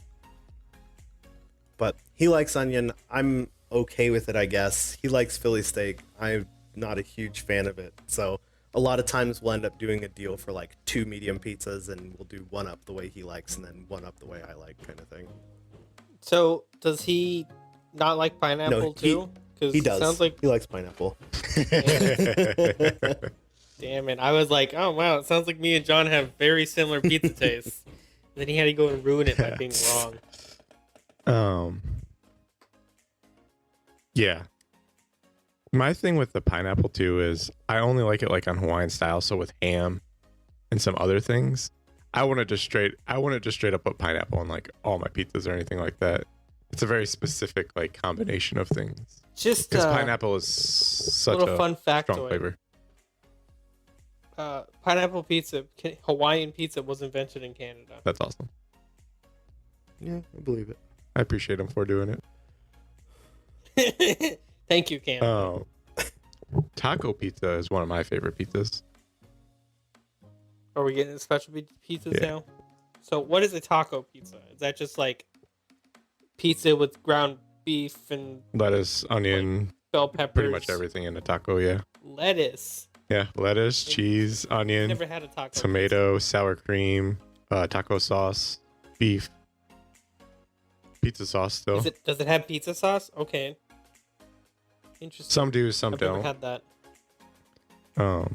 But he likes onion. I'm okay with it, I guess. He likes Philly steak. I'm not a huge fan of it. So a lot of times we'll end up doing a deal for like 2 medium pizzas, and we'll do one up the way he likes and then one up the way I like, kind of thing. So does he not like pineapple too? He does. Sounds like he likes pineapple. Damn it. I was like, oh wow, it sounds like me and John have very similar pizza tastes. Then he had to go and ruin it by being wrong. Yeah. My thing with the pineapple too is I only like it like on Hawaiian style, so with ham and some other things. I wouldn't just straight up put pineapple on like all my pizzas or anything like that. It's a very specific like combination of things. Just because pineapple is such a fun strong flavor. Pineapple pizza, Hawaiian pizza, was invented in Canada. That's awesome. Yeah, I believe it. I appreciate him for doing it. Thank you, Canada. Taco pizza is one of my favorite pizzas. Are we getting specialty pizzas now? So what is a taco pizza? Is that just like pizza with ground beef and lettuce, onion, like bell peppers? Pretty much everything in a taco, yeah. Lettuce. Yeah, lettuce, cheese, onion, never had a taco tomato, sour cream, taco sauce, beef, pizza sauce still. Does it have pizza sauce? Okay. Interesting. Some do, some don't. I've never had that.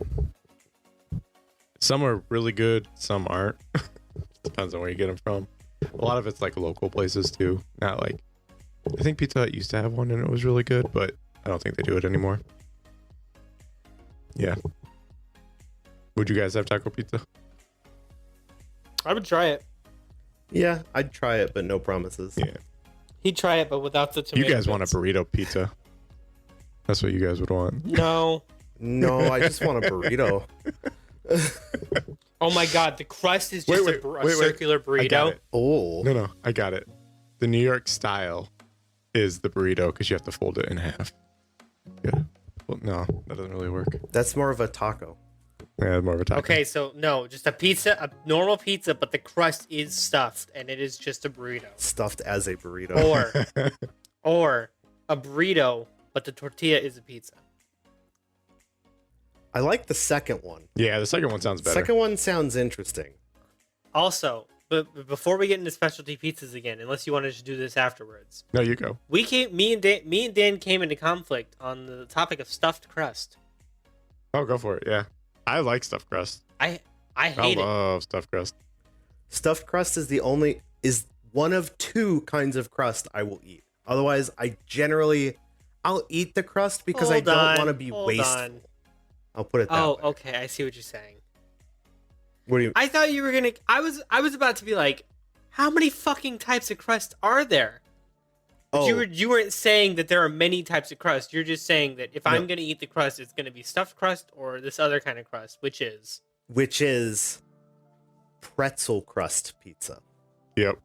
Some are really good, some aren't. Depends on where you get them from. A lot of it's like local places too. Not like, I think Pizza Hut used to have one and it was really good, but I don't think they do it anymore. Yeah. Would you guys have taco pizza? I would try it. Yeah, I'd try it, but no promises. Yeah. He'd try it, but without the tomato You guys bits. want a burrito pizza. That's what you guys would want. No. No, I just want a burrito. Oh my god, the crust is just a circular burrito. I got it. Oh. No, I got it. The New York style is the burrito because you have to fold it in half. Yeah. Well, no, that doesn't really work. That's more of a taco. Yeah, more of a taco. Okay, so no, just a pizza, a normal pizza, but the crust is stuffed and it is just a burrito. Stuffed as a burrito. Or a burrito, but the tortilla is a pizza. I like the second one. Yeah, the second one sounds better. Second one sounds interesting. Also, but before we get into specialty pizzas again, unless you want to just do this afterwards. No, you go. Me and Dan came into conflict on the topic of stuffed crust. Oh, go for it. Yeah. I like stuffed crust. I hate it. I love stuffed crust. Stuffed crust is one of 2 kinds of crust I will eat. Otherwise, I'll eat the crust because I don't want to be wasteful. I'll put it that way. Oh, okay. I see what you're saying. What do you? I thought you were gonna. I was about to be like, how many fucking types of crust are there? But you weren't saying that there are many types of crust. You're just saying that if I'm gonna eat the crust, it's gonna be stuffed crust or this other kind of crust, which is pretzel crust pizza. Yep.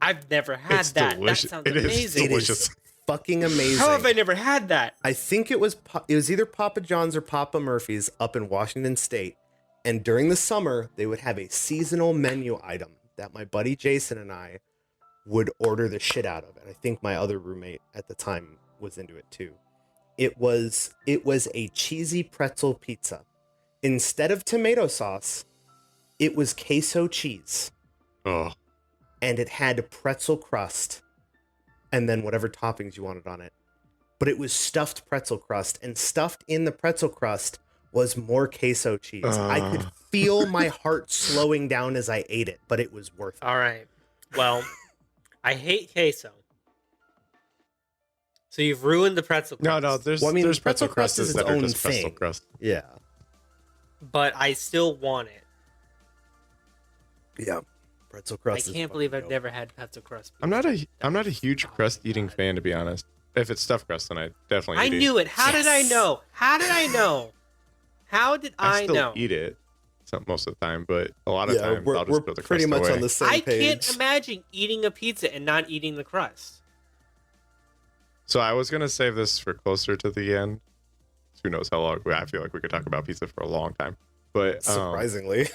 I've never had that. Delicious. That sounds It amazing. is delicious. Fucking amazing. How have I never had that? I think it was either Papa John's or Papa Murphy's up in Washington State, and during the summer they would have a seasonal menu item that my buddy Jason and I would order the shit out of, and I think my other roommate at the time was into it too. It was a cheesy pretzel pizza. Instead of tomato sauce, it was queso cheese. Oh. And it had pretzel crust and then whatever toppings you wanted on it. But it was stuffed pretzel crust, and stuffed in the pretzel crust was more queso cheese. I could feel my heart slowing down as I ate it, but it was worth it. All right. Well, I hate queso. So you've ruined the pretzel crust. No, there's Well, I mean, there's pretzel pretzel crust is crusts its that are own just pretzel thing. crust. Yeah. But I still want it. Yeah. Pretzel I crust. can't believe I've never had pretzel crust. I'm not a huge crust eating fan, to be honest. If it's stuffed crust, then I definitely I knew it. How did I know? How did I know? How did I still know? eat it most of the time, but a lot of times we're I'll just throw the pretty crust much away. on the same I page. can't imagine eating a pizza and not eating the crust. So I was gonna save this for closer to the end. Who knows how long? I feel like we could talk about pizza for a long time. But Surprisingly.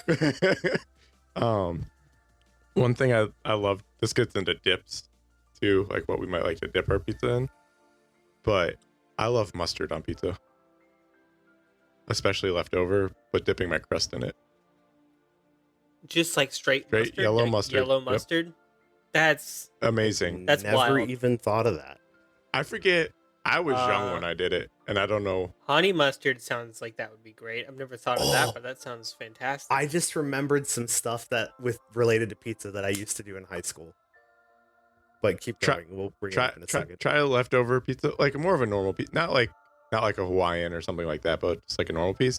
one thing I love, this gets into dips too, like what we might like to dip our pizza in. But I love mustard on pizza, especially leftover, but dipping my crust in it. Just like straight mustard, yellow like mustard. Yellow Yep. mustard. That's Amazing. That's Never wild. even thought of that. I forget. I was young when I did it, and I don't know. honey mustard sounds like that would be great. I've never thought of that, but that sounds fantastic. I just remembered some stuff that related to pizza that I used to do in high school. But keep going. We'll bring it up in a second. Try a leftover pizza, like more of a normal pizza, not like a Hawaiian or something like that, but just like a normal piece.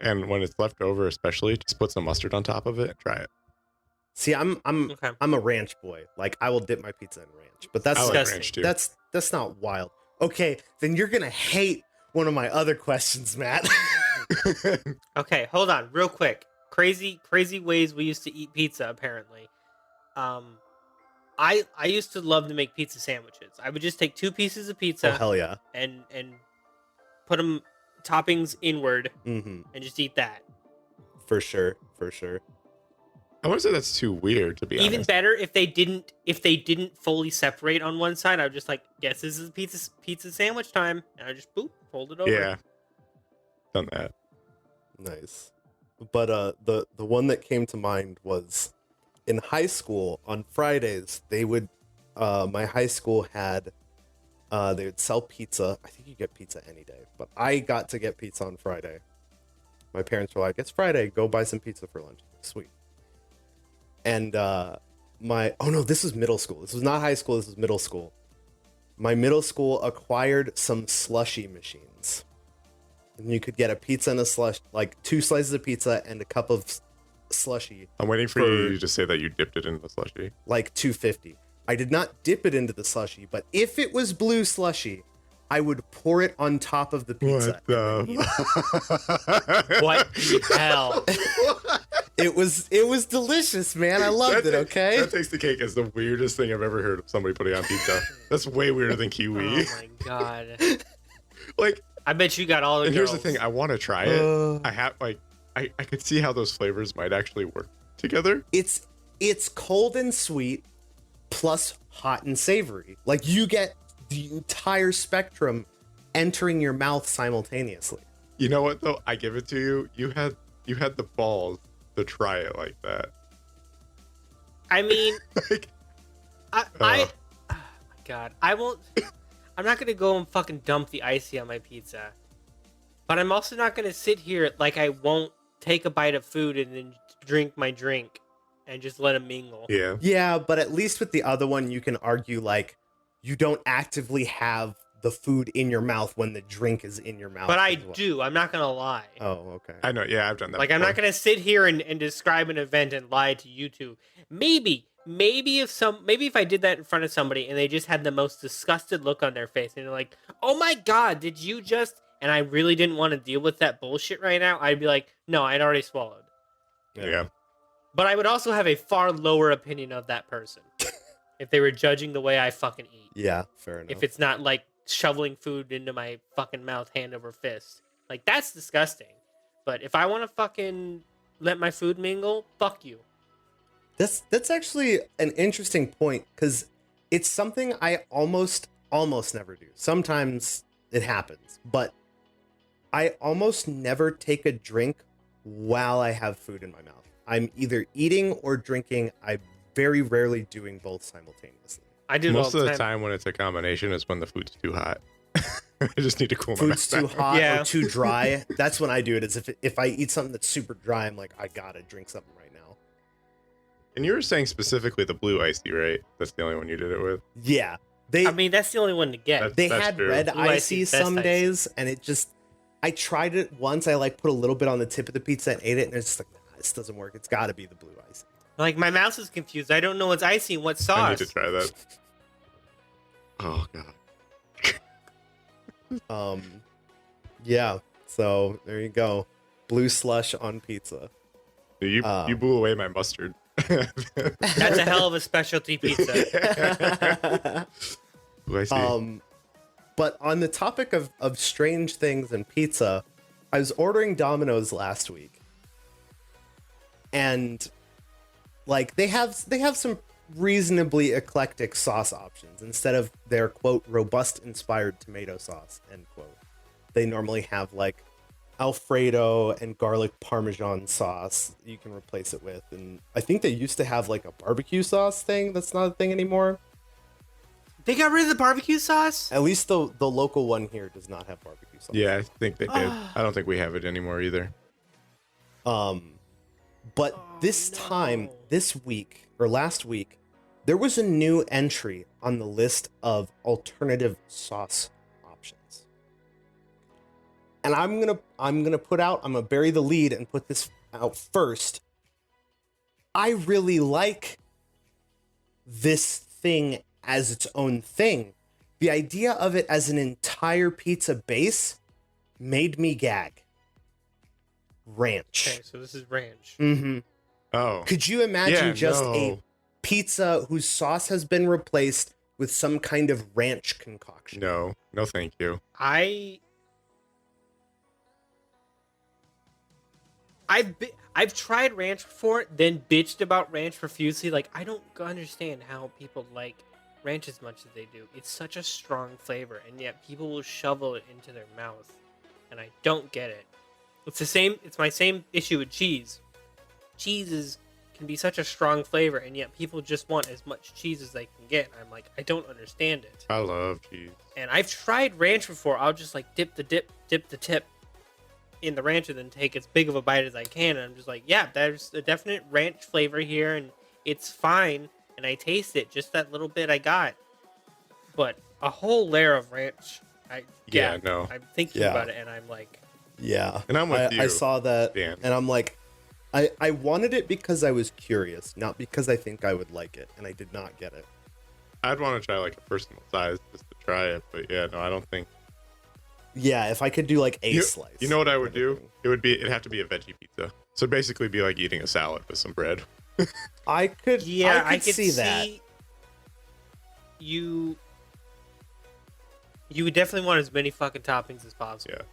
And when it's left over, especially, just put some mustard on top of it and try it. See, I'm Okay. I'm a ranch boy. Like I will dip my pizza in ranch, but that's I like disgusting. ranch too. that's not wild. Okay, then you're gonna hate one of my other questions, Matt. Okay, hold on, real quick. Crazy ways we used to eat pizza. Apparently, I used to love to make pizza sandwiches. I would just take 2 pieces of Oh pizza hell yeah. and put them toppings inward Mm-hmm. and just eat that. For sure. I wouldn't say that's too weird, to be Even honest. better if they didn't fully separate on one side. I would just like, guess this is pizza sandwich time, and I just boop fold it over. Yeah, done that. Nice. But the one that came to mind was in high school on Fridays, they would my high school had they would sell pizza. I think you get pizza any day, but I got to get pizza on Friday. My parents were like, "It's Friday, go buy some pizza for lunch." Sweet. And oh no, this was middle school. This was not high school, this was middle school. My middle school acquired some slushy machines. And you could get a pizza and a slush, like 2 slices of pizza and a cup of slushy, I'm waiting for you to say that you dipped it in the slushy. like $2.50. I did not dip it into the slushy, but if it was blue slushy, I would pour it on top of the pizza. What the? What the hell? It was delicious, man. I loved it. Okay. That takes the cake as the weirdest thing I've ever heard of somebody putting on pizza. That's way weirder than Oh kiwi. my god! Like, I bet you got all the and girls. here's the thing: I want to try it. I have I could see how those flavors might actually work together. It's cold and sweet, plus hot and savory. Like you get the entire spectrum entering your mouth simultaneously. You know what though? I give it to you. You had the balls to try it like that. I mean, Like, oh my god, I won't. I'm not gonna go and fucking dump the icy on my pizza, but I'm also not gonna sit here like I won't take a bite of food and then drink my drink and just let them mingle. yeah. Yeah, but at least with the other one, you can argue like you don't actively have the food in your mouth when the drink is in your mouth. But I as well. do. I'm not gonna lie. Oh, okay. I know. Yeah, I've done that. Like, I'm not before. gonna sit here and describe an event and lie to you two. Maybe if I did that in front of somebody and they just had the most disgusted look on their face and they're like, "Oh my god, did you just?" And I really didn't want to deal with that bullshit right now. I'd be like, "No, I'd already swallowed." Yeah. But I would also have a far lower opinion of that person if they were judging the way I fucking eat. Yeah, fair enough. If it's not like shoveling food into my fucking mouth hand over fist, like that's disgusting. But if I want to fucking let my food mingle, fuck you. That's actually an interesting point because it's something I almost never do. Sometimes it happens, but I almost never take a drink while I have food in my mouth. I'm either eating or drinking. I'm very rarely doing both simultaneously. I do Most all of the the time when it's a combination is when the food's too hot. I just need to cool my Food's mouth too down. hot Yeah. or too dry. That's when I do it. Is if I eat something that's super dry, I'm like, I gotta drink something right now. And you were saying specifically the blue icy, right? That's the only one you did it with. Yeah, I mean, that's the only one to get. That's- they had true. red Blue icy icy is best some icy. days, and it just. I tried it once. I like put a little bit on the tip of the pizza and ate it, and it's just like, nah, this doesn't work. It's got to be the blue icy. Like, my mouth is confused. I don't know what's icy and what's I need sauce. to try that. Oh god. Yeah. So there you go, blue slush on pizza. You blew away my mustard. That's a hell of a specialty pizza. Blue icy. But on the topic of strange things and pizza, I was ordering Domino's last week, and like they have some reasonably eclectic sauce options instead of their quote robust inspired tomato sauce end quote. They normally have like Alfredo and garlic Parmesan sauce you can replace it with, and I think they used to have like a barbecue sauce thing that's not a thing anymore. They got rid of the barbecue sauce? At least the local one here does not have barbecue sauce. Yeah, I think they did. I don't think we have it anymore either. But this time, this week or last week, there was a new entry on the list of alternative sauce options. And I'm gonna bury the lead and put this out first. I really like this thing as its own thing. The idea of it as an entire pizza base made me gag. Ranch. Okay, so this is ranch. Mm-hmm. Oh. Could you imagine Yeah, a no. pizza whose sauce has been replaced with some kind of ranch concoction? No, thank you. I've tried ranch before, then bitched about ranch profusely. Like, I don't understand how people like ranch as much as they do. It's such a strong flavor, and yet people will shovel it into their mouth, and I don't get it. It's my same issue with cheese. Cheese can be such a strong flavor, and yet people just want as much cheese as they can get. I'm like, I don't understand it. I love cheese. And I've tried ranch before. I'll just like dip the tip in the ranch and then take as big of a bite as I can. And I'm just like, yeah, there's a definite ranch flavor here, and it's fine. And I taste it, just that little bit I got. But a whole layer of ranch, No. I'm thinking Yeah. about it, and I'm like, Yeah. And I'm with you, I saw that, Dan. and I'm like, I wanted it because I was curious, not because I think I would like it, and I did not get it. I'd want to try like a personal size just to try it, but yeah, no, I don't think. Yeah, if I could do like a slice. You know what I would kind of do? thing. It'd have to be a veggie pizza. So basically, be like eating a salad with some bread. I could could see that. You would definitely want as many fucking toppings as possible. Yeah.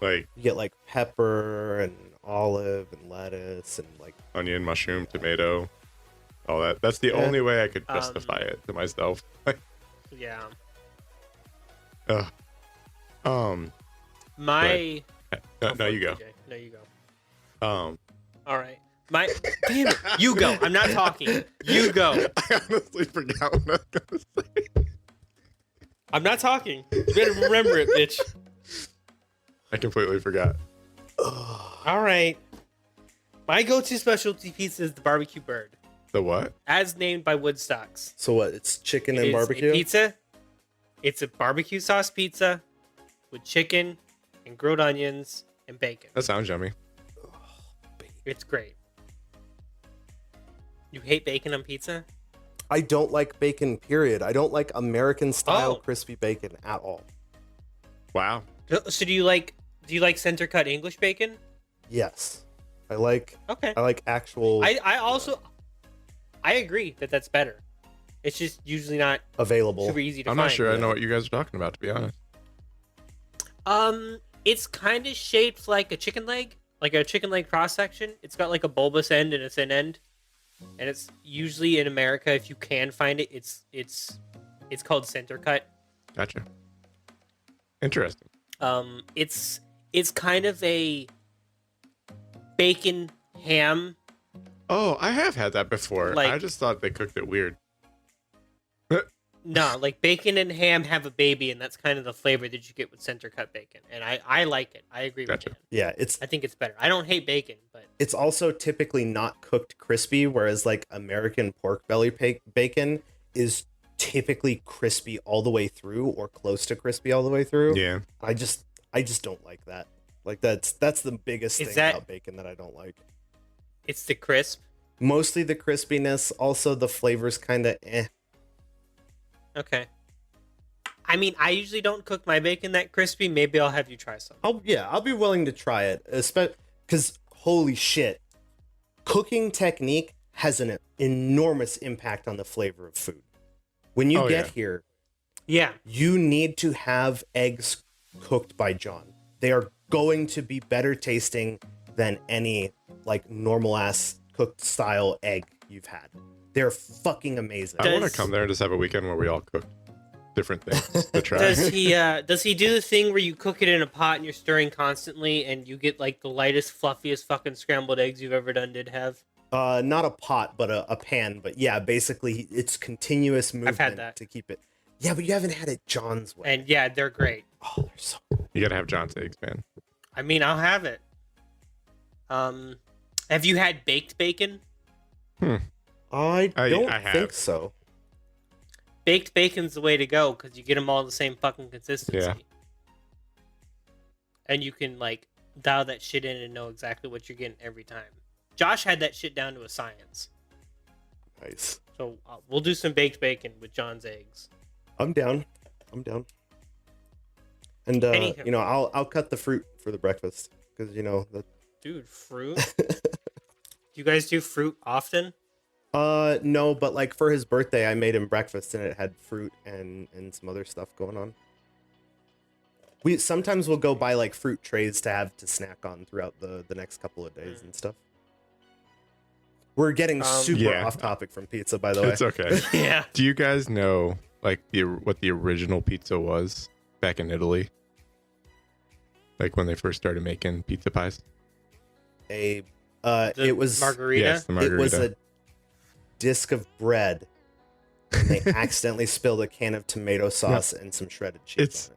Like You get like pepper and olive and lettuce and like onion, mushroom, tomato, all that. That's the Yeah. only way I could justify it to myself. Yeah. Ugh. My No, you go. TJ. No, you go. Um, All right. Damn it. You go. I'm not talking. You go. I honestly forgot what I was gonna say. I'm not talking. You better remember it, bitch. I completely forgot. All right. My go-to specialty pizza is the barbecue bird, The what? as named by Woodstocks. so what? It's chicken It and is barbecue. a pizza It's a barbecue sauce pizza with chicken and grilled onions and bacon. That sounds yummy. It's great. You hate bacon on pizza? I don't like bacon, period. I don't like American style Oh. crispy bacon at all. Wow. So do you like center cut English bacon? Yes. I like Okay. actual I agree that that's better. It's just usually not available. super easy to I'm find. not sure I know what you guys are talking about, to be honest. It's kind of shaped like a chicken leg cross section. It's got like a bulbous end and a thin end, and it's usually in America, if you can find it, it's called center cut. Gotcha. Interesting. It's kind of a bacon ham. Oh, I have had that before. Like- I just thought they cooked it weird. No, like bacon and ham have a baby, and that's kind of the flavor that you get with center cut bacon. And I like it. I agree Gotcha. with you. Yeah, I think it's better. I don't hate bacon, but it's also typically not cooked crispy, whereas like American pork belly bacon is typically crispy all the way through or close to crispy all the way through. Yeah. I just don't like that. Like that's the biggest Is thing that- about bacon that I don't like. it's the crisp. Mostly the crispiness, also the flavors kind of Okay. I mean, I usually don't cook my bacon that crispy. Maybe I'll have you try some. I'll be willing to try it, because holy shit, cooking technique has an enormous impact on the flavor of food. When you get here, Yeah. you need to have eggs cooked by John. They are going to be better tasting than any like normal ass cooked style egg you've had. They're fucking amazing. I want to Does- come there and just have a weekend where we all cook different things to try. Does he do the thing where you cook it in a pot and you're stirring constantly and you get like the lightest, fluffiest fucking scrambled eggs you've ever done did have? Not a pot, but a pan. But yeah, basically it's continuous movement that. to keep it. Yeah, but you haven't had it John's way. And yeah, they're great. Oh, they're so good. You gotta have John's eggs, man. I mean, I'll have it. Have you had baked bacon? I don't I have. think so. Baked bacon's the way to go because you get them all the same fucking consistency. Yeah. And you can like dial that shit in and know exactly what you're getting every time. Josh had that shit down to a science. Nice. So we'll do some baked bacon with John's eggs. I'm down. And Anywho. you know, I'll cut the fruit for the breakfast because you know that. Dude, fruit? Do you guys do fruit often? No, but like for his birthday, I made him breakfast and it had fruit and some other stuff going on. We sometimes will go buy like fruit trays to have to snack on throughout the next couple of days and stuff. We're getting super Yeah. off topic from pizza, by the way. It's okay. Yeah. Do you guys know like what the original pizza was back in Italy? Like when they first started making pizza pies? It The was margarita. Yes, the margarita. It was a disc of bread. And they accidentally spilled a can of tomato sauce and some shredded cheese.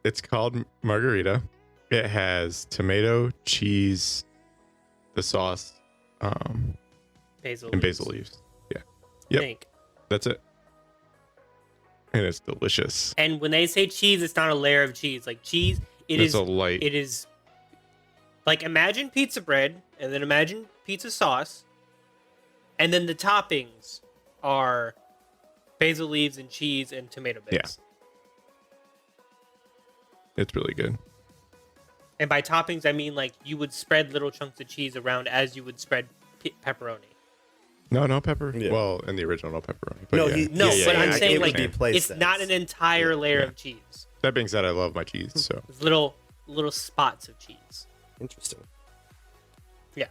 It's called margarita. It has tomato, cheese, the sauce, Basil and basil leaves. Yeah. Yep. Think. That's it. And it's delicious. And when they say cheese, it's not a layer of cheese. Like cheese, It's a light. It is like imagine pizza bread, and then imagine pizza sauce, and then the toppings are basil leaves and cheese and tomato bits. It's really good. And by toppings, I mean like you would spread little chunks of cheese around as you would spread pepperoni. No pepper. Yeah. Well, in the original, no pepperoni. No, yeah. No, Yeah, but yeah, I'm I saying get what like you're saying. placed it's not as. an entire layer Yeah. of cheese. That being said, I love my cheese. So It's little spots of cheese. Interesting. Yeah.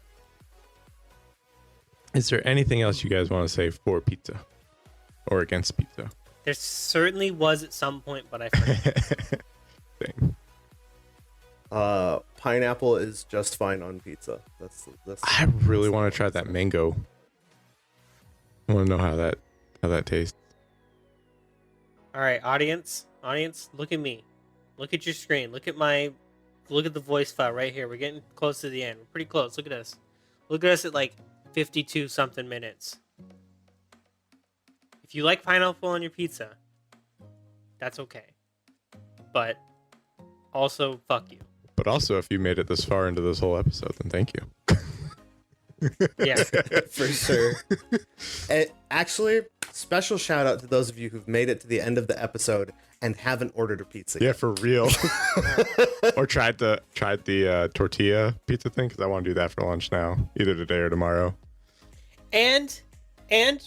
is there anything else you guys want to say for pizza or against pizza? There certainly was at some point, but I forgot. Thing. Pineapple is just fine on pizza. That's I really want to try that mango. I want to know how that tastes. All right, audience, look at me. Look at your screen. Look at the voice file right here. We're getting close to the end. We're pretty close. Look at us. Look at us at like 52 something minutes. If you like pineapple on your pizza, That's okay. But also, fuck you. But also, if you made it this far into this whole episode, then thank you. Yeah. For sure. Actually, special shout out to those of you who've made it to the end of the episode and haven't ordered a pizza Yeah, yet. for real. Or tried the tortilla pizza thing, because I want to do that for lunch now, either today or tomorrow. And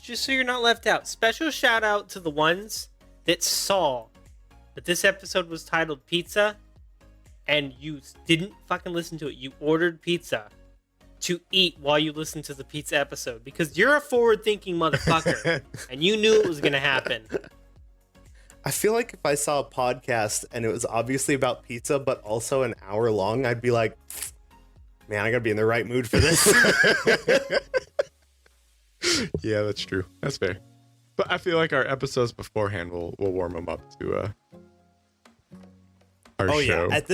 just so you're not left out, special shout out to the ones that saw that this episode was titled Pizza and you didn't fucking listen to it. You ordered pizza to eat while you listened to the pizza episode because you're a forward-thinking motherfucker and you knew it was going to happen. I feel like if I saw a podcast and it was obviously about pizza, but also an hour long, I'd be like, man, I gotta be in the right mood for this. Yeah, that's true. That's fair. But I feel like our episodes beforehand will warm them up to our show. Yeah. At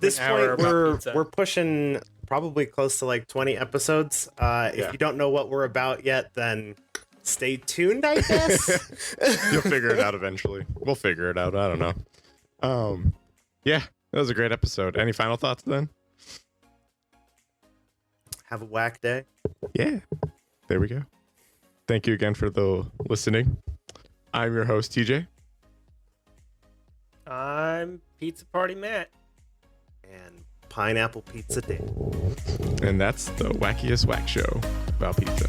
this hour point, about pizza. we're pushing probably close to like 20 episodes. If you don't know what we're about yet, then stay tuned, I guess. You'll figure it out eventually. We'll figure it out. I don't know. Yeah, that was a great episode. Any final thoughts then? Have a whack day. Yeah, there we go. Thank you again for the listening. I'm your host, TJ. I'm Pizza Party Matt. And pineapple pizza day. And that's the wackiest WAQ show about pizza.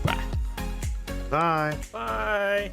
Bye. Bye. Bye.